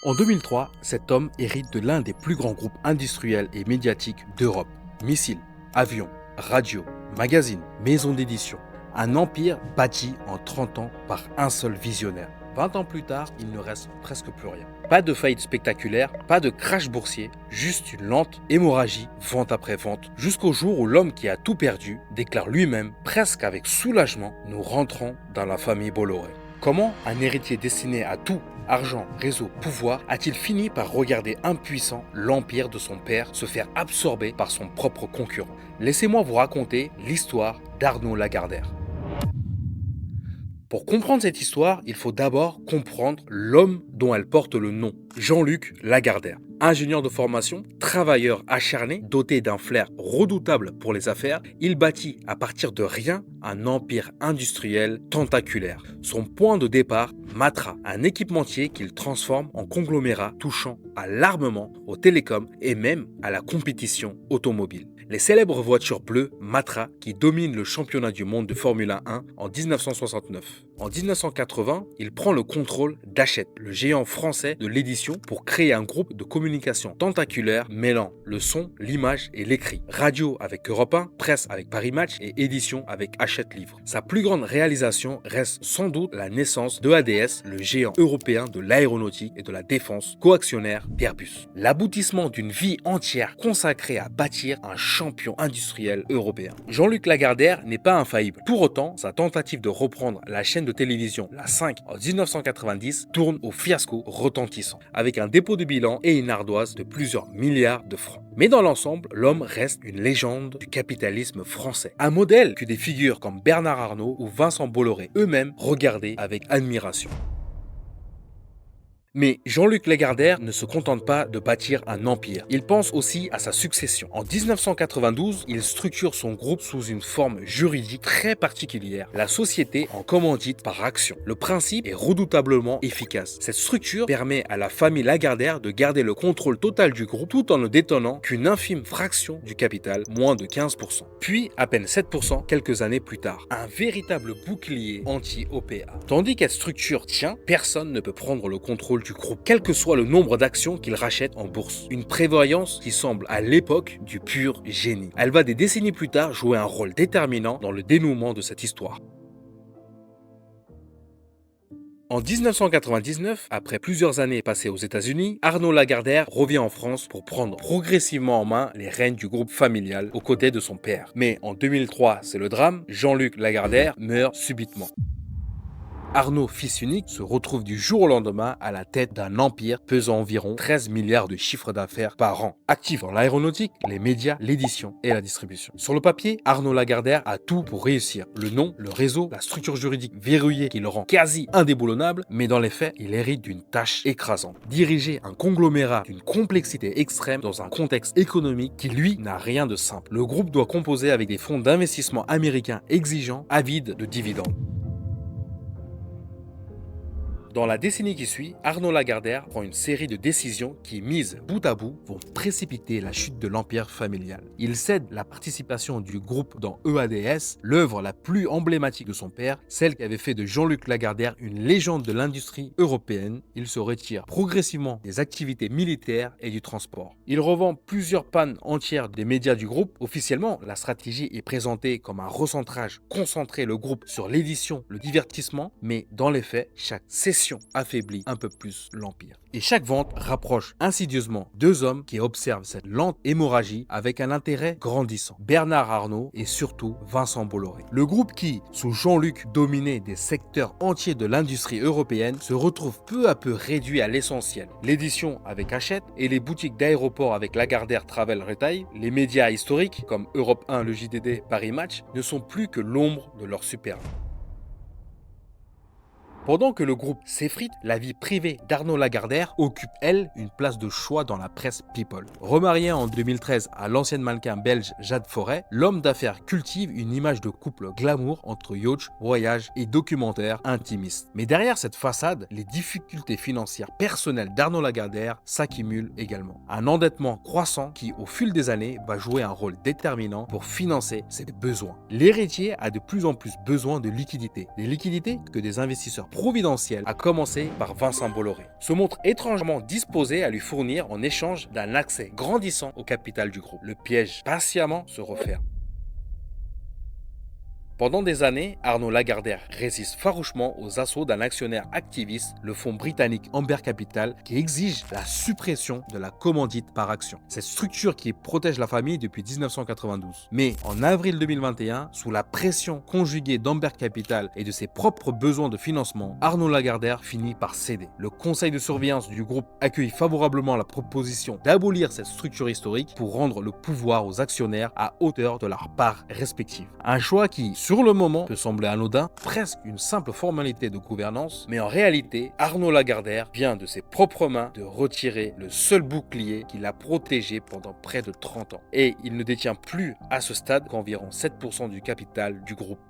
En 2003, cet homme hérite de l'un des plus grands groupes industriels et médiatiques d'Europe. Missiles, avions, radios, magazines, maisons d'édition. Un empire bâti en 30 ans par un seul visionnaire. 20 ans plus tard, il ne reste presque plus rien. Pas de faillite spectaculaire, pas de crash boursier, juste une lente hémorragie, vente après vente, jusqu'au jour où l'homme qui a tout perdu déclare lui-même, presque avec soulagement, nous rentrons dans la famille Bolloré. Comment un héritier destiné à tout, argent, réseau, pouvoir, a-t-il fini par regarder impuissant l'empire de son père se faire absorber par son propre concurrent? Laissez-moi vous raconter l'histoire d'Arnaud Lagardère. Pour comprendre cette histoire, il faut d'abord comprendre l'homme dont elle porte le nom, Jean-Luc Lagardère. Ingénieur de formation, travailleur acharné, doté d'un flair redoutable pour les affaires, il bâtit à partir de rien un empire industriel tentaculaire. Son point de départ, Matra, un équipementier qu'il transforme en conglomérat touchant à l'armement, aux télécoms et même à la compétition automobile. Les célèbres voitures bleues Matra qui dominent le championnat du monde de Formule 1 en 1969. En 1980, il prend le contrôle d'Hachette, le géant français de l'édition, pour créer un groupe de communication tentaculaire mêlant le son, l'image et l'écrit. Radio avec Europe 1, presse avec Paris Match et édition avec Hachette Livre. Sa plus grande réalisation reste sans doute la naissance de ADS, le géant européen de l'aéronautique et de la défense, coactionnaire d'Airbus. L'aboutissement d'une vie entière consacrée à bâtir un champion industriel européen. Jean-Luc Lagardère n'est pas infaillible. Pour autant, sa tentative de reprendre la chaîne de télévision, la 5, en 1990, tourne au fiasco retentissant, avec un dépôt de bilan et une ardoise de plusieurs milliards de francs. Mais dans l'ensemble, l'homme reste une légende du capitalisme français. Un modèle que des figures comme Bernard Arnault ou Vincent Bolloré eux-mêmes regardaient avec admiration. Mais Jean-Luc Lagardère ne se contente pas de bâtir un empire, il pense aussi à sa succession. En 1992, il structure son groupe sous une forme juridique très particulière, la société en commandite par action. Le principe est redoutablement efficace. Cette structure permet à la famille Lagardère de garder le contrôle total du groupe tout en ne détenant qu'une infime fraction du capital, moins de 15%. Puis à peine 7% quelques années plus tard. Un véritable bouclier anti-OPA. Tandis qu'elle structure tient, personne ne peut prendre le contrôle du groupe, quel que soit le nombre d'actions qu'il rachète en bourse. Une prévoyance qui semble à l'époque du pur génie. Elle va des décennies plus tard jouer un rôle déterminant dans le dénouement de cette histoire. En 1999, après plusieurs années passées aux États-Unis, Arnaud Lagardère revient en France pour prendre progressivement en main les rênes du groupe familial aux côtés de son père. Mais en 2003, c'est le drame, Jean-Luc Lagardère meurt subitement. Arnaud, fils unique, se retrouve du jour au lendemain à la tête d'un empire pesant environ 13 milliards de chiffre d'affaires par an, actif dans l'aéronautique, les médias, l'édition et la distribution. Sur le papier, Arnaud Lagardère a tout pour réussir. Le nom, le réseau, la structure juridique verrouillée qui le rend quasi indéboulonnable, mais dans les faits, il hérite d'une tâche écrasante. Diriger un conglomérat d'une complexité extrême dans un contexte économique qui, lui, n'a rien de simple. Le groupe doit composer avec des fonds d'investissement américains exigeants, avides de dividendes. Dans la décennie qui suit, Arnaud Lagardère prend une série de décisions qui, mises bout à bout, vont précipiter la chute de l'empire familial. Il cède la participation du groupe dans EADS, l'œuvre la plus emblématique de son père, celle qui avait fait de Jean-Luc Lagardère une légende de l'industrie européenne. Il se retire progressivement des activités militaires et du transport. Il revend plusieurs pannes entières des médias du groupe. Officiellement, la stratégie est présentée comme un recentrage, concentrer le groupe sur l'édition, le divertissement, mais dans les faits, chaque cession affaiblit un peu plus l'empire. Et chaque vente rapproche insidieusement deux hommes qui observent cette lente hémorragie avec un intérêt grandissant. Bernard Arnault et surtout Vincent Bolloré. Le groupe qui, sous Jean-Luc, dominait des secteurs entiers de l'industrie européenne, se retrouve peu à peu réduit à l'essentiel. L'édition avec Hachette et les boutiques d'aéroport avec Lagardère Travel Retail, les médias historiques comme Europe 1, le JDD, Paris Match, ne sont plus que l'ombre de leur superbe. Pendant que le groupe s'effrite, la vie privée d'Arnaud Lagardère occupe, elle, une place de choix dans la presse People. Remarié en 2013 à l'ancienne mannequin belge Jade Forêt, l'homme d'affaires cultive une image de couple glamour entre yacht, voyage et documentaire intimiste. Mais derrière cette façade, les difficultés financières personnelles d'Arnaud Lagardère s'accumulent également. Un endettement croissant qui, au fil des années, va jouer un rôle déterminant pour financer ses besoins. L'héritier a de plus en plus besoin de liquidités. Des liquidités que des investisseurs providentiel, à commencer par Vincent Bolloré, se montre étrangement disposé à lui fournir en échange d'un accès grandissant au capital du groupe. Le piège patiemment se referme. Pendant des années, Arnaud Lagardère résiste farouchement aux assauts d'un actionnaire activiste, le fonds britannique Amber Capital, qui exige la suppression de la commandite par action. Cette structure qui protège la famille depuis 1992. Mais en avril 2021, sous la pression conjuguée d'Amber Capital et de ses propres besoins de financement, Arnaud Lagardère finit par céder. Le conseil de surveillance du groupe accueille favorablement la proposition d'abolir cette structure historique pour rendre le pouvoir aux actionnaires à hauteur de leur part respective. Un choix qui, sur le moment, peut sembler anodin, presque une simple formalité de gouvernance, mais en réalité, Arnaud Lagardère vient de ses propres mains de retirer le seul bouclier qui l'a protégé pendant près de 30 ans. Et il ne détient plus à ce stade qu'environ 7% du capital du groupe.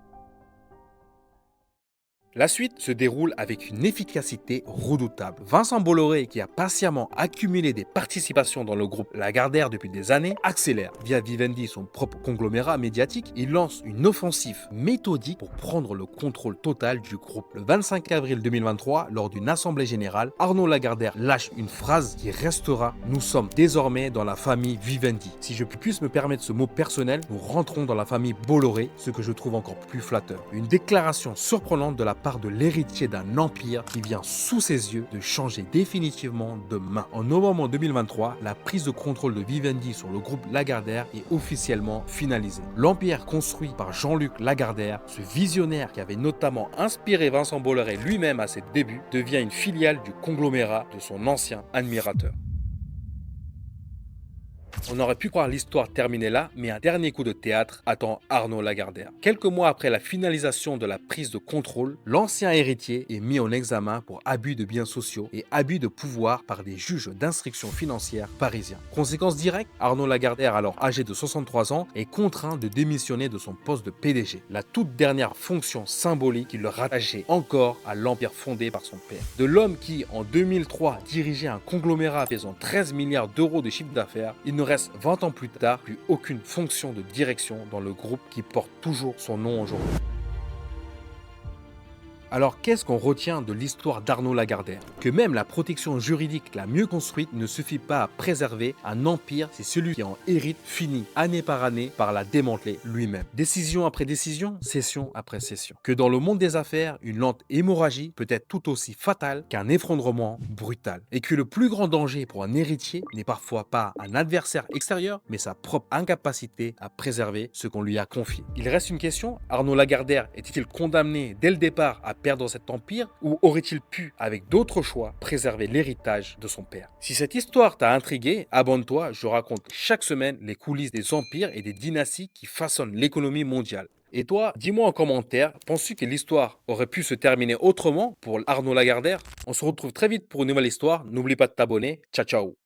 La suite se déroule avec une efficacité redoutable. Vincent Bolloré, qui a patiemment accumulé des participations dans le groupe Lagardère depuis des années, accélère. Via Vivendi, son propre conglomérat médiatique, il lance une offensive méthodique pour prendre le contrôle total du groupe. Le 25 avril 2023, lors d'une assemblée générale, Arnaud Lagardère lâche une phrase qui restera: « Nous sommes désormais dans la famille Vivendi ». Si je puisse me permettre ce mot personnel, nous rentrons dans la famille Bolloré, ce que je trouve encore plus flatteur. Une déclaration surprenante de la part de l'héritier d'un empire qui vient sous ses yeux de changer définitivement de main. En novembre 2023, la prise de contrôle de Vivendi sur le groupe Lagardère est officiellement finalisée. L'empire construit par Jean-Luc Lagardère, ce visionnaire qui avait notamment inspiré Vincent Bolloré lui-même à ses débuts, devient une filiale du conglomérat de son ancien admirateur. On aurait pu croire l'histoire terminée là, mais un dernier coup de théâtre attend Arnaud Lagardère. Quelques mois après la finalisation de la prise de contrôle, l'ancien héritier est mis en examen pour abus de biens sociaux et abus de pouvoir par des juges d'instruction financière parisiens. Conséquence directe, Arnaud Lagardère, alors âgé de 63 ans, est contraint de démissionner de son poste de PDG, la toute dernière fonction symbolique qui le rattachait encore à l'empire fondé par son père. De l'homme qui, en 2003, dirigeait un conglomérat pesant 13 milliards d'euros de chiffre d'affaires, il ne reste 20 ans plus tard plus aucune fonction de direction dans le groupe qui porte toujours son nom aujourd'hui. Alors qu'est-ce qu'on retient de l'histoire d'Arnaud Lagardère? Que même la protection juridique la mieux construite ne suffit pas à préserver un empire si celui qui en hérite finit année par année par la démanteler lui-même. Décision après décision, session après session. Que dans le monde des affaires, une lente hémorragie peut être tout aussi fatale qu'un effondrement brutal. Et que le plus grand danger pour un héritier n'est parfois pas un adversaire extérieur, mais sa propre incapacité à préserver ce qu'on lui a confié. Il reste une question, Arnaud Lagardère était-il condamné dès le départ à perdre cet empire, ou aurait-il pu, avec d'autres choix, préserver l'héritage de son père? Si cette histoire t'a intrigué, abonne-toi, je raconte chaque semaine les coulisses des empires et des dynasties qui façonnent l'économie mondiale. Et toi, dis-moi en commentaire, penses-tu que l'histoire aurait pu se terminer autrement pour Arnaud Lagardère? On se retrouve très vite pour une nouvelle histoire, n'oublie pas de t'abonner, ciao ciao.